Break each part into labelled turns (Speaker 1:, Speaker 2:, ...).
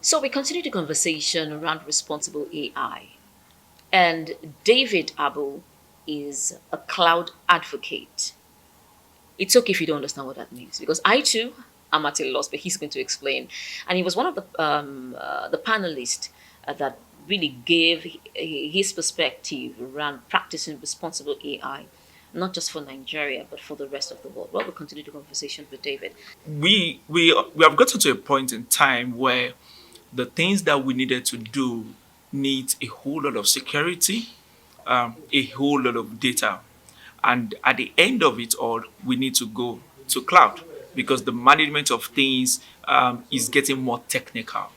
Speaker 1: So we continue the conversation around responsible AI. And David Abel is a cloud advocate. It's okay if you don't understand what that means because I too am at a loss, but he's going to explain. And he was one of the panelists that really gave his perspective around practicing responsible AI, not just for Nigeria but for the rest of the world. Well, we'll continue the conversation with David.
Speaker 2: We have gotten to a point in time where the things that we needed to do need a whole lot of security, a whole lot of data, and at the end of it all, we need to go to cloud because the management of things is getting more technical.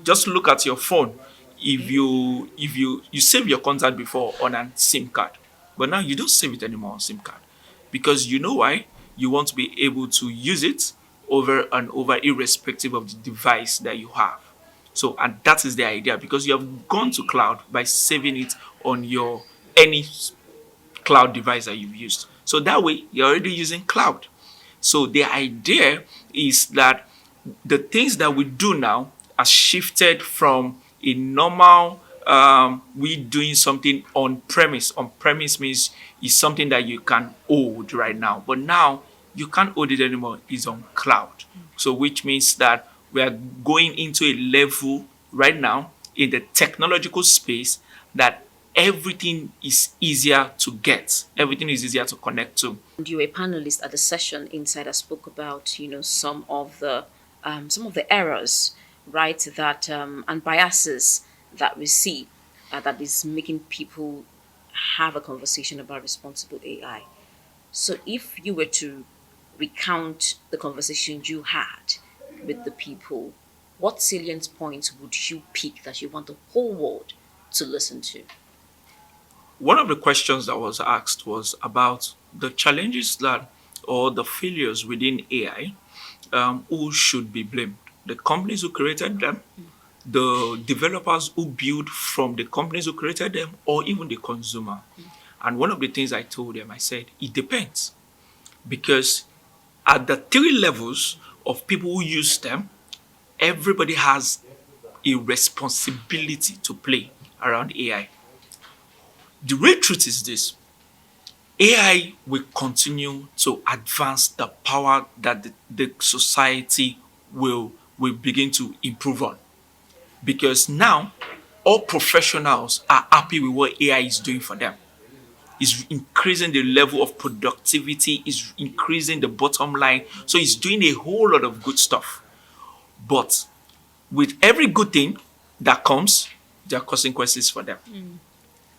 Speaker 2: Just look at your phone. If you save your contact before on a SIM card, but now you don't save it anymore on SIM card because you know why? You want to be able to use it over and over, irrespective of the device that you have. So, and that is the idea because you have gone to cloud by saving it on your any cloud device that you've used. So that way, you're already using cloud. So the idea is that the things that we do now are shifted from a normal we doing something on premise. On premise means it's something that you can hold right now, but now you can't hold it anymore. It's on cloud. So which means that we are going into a level right now in the technological space that everything is easier to get. Everything is easier to connect to.
Speaker 1: And you were a panelist at the session inside. I spoke about some of the errors, right, that and biases that we see that is making people have a conversation about responsible AI. So if you were to recount the conversation you had with the people, what salient points would you pick that you want the whole world to listen to?
Speaker 2: One of the questions that was asked was about the challenges that or the failures within AI. Who should be blamed? The companies who created them, the developers who build from the companies who created them, or even the consumer. And one of the things I told them, I said, it depends. Because at the three levels of people who use them, everybody has a responsibility to play around AI. The real truth is this: AI will continue to advance the power that the society will begin to improve on. Because now all professionals are happy with what AI is doing for them. It's increasing the level of productivity, it's increasing the bottom line. So it's doing a whole lot of good stuff. But with every good thing that comes, there are consequences for them.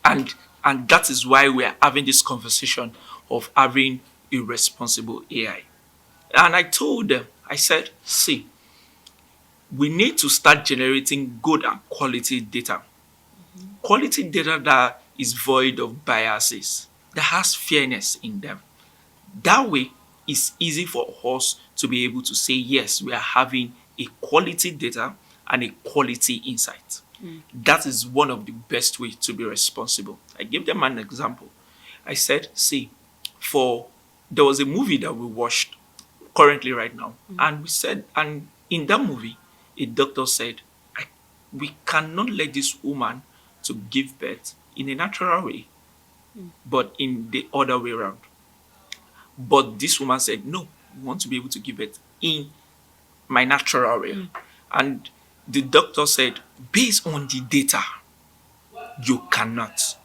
Speaker 2: And and that is why we are having this conversation of having a responsible AI. And I told them, I said, see, we need to start generating good and quality data. Quality data that is void of biases, that has fairness in them. That way, it's easy for us to be able to say, yes, we are having a quality data and a quality insight. That is one of the best ways to be responsible. I gave them an example. I said, see, for there was a movie that we watched currently right now, and we said, and in that movie, a doctor said, we cannot let this woman to give birth in a natural way, but in the other way around. But this woman said, no, we want to be able to give birth in my natural way. And the doctor said, based on the data, you cannot.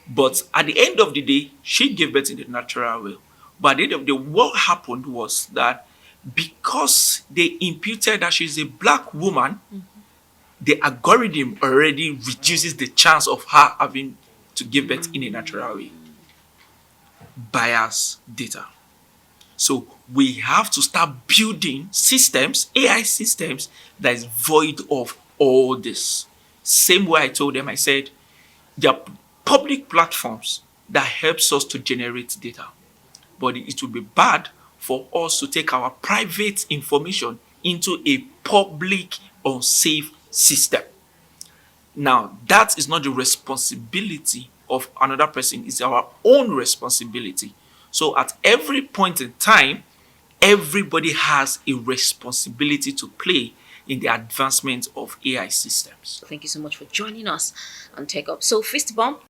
Speaker 2: But at the end of the day, she gave birth in the natural way. But at the end of the day, what happened was that because they imputed that she's a black woman, the algorithm already reduces the chance of her having to give birth in a natural way. Bias data. So we have to start building systems, AI systems, that is void of all this. Same way I told them, I said, there are public platforms that helps us to generate data. But it would be bad for us to take our private information into a public unsafe system. Now, that is not the responsibility of another person, it's our own responsibility. So at every point in time, everybody has a responsibility to play in the advancement of AI systems.
Speaker 1: Thank you so much for joining us on Tech Up. So, fist bump.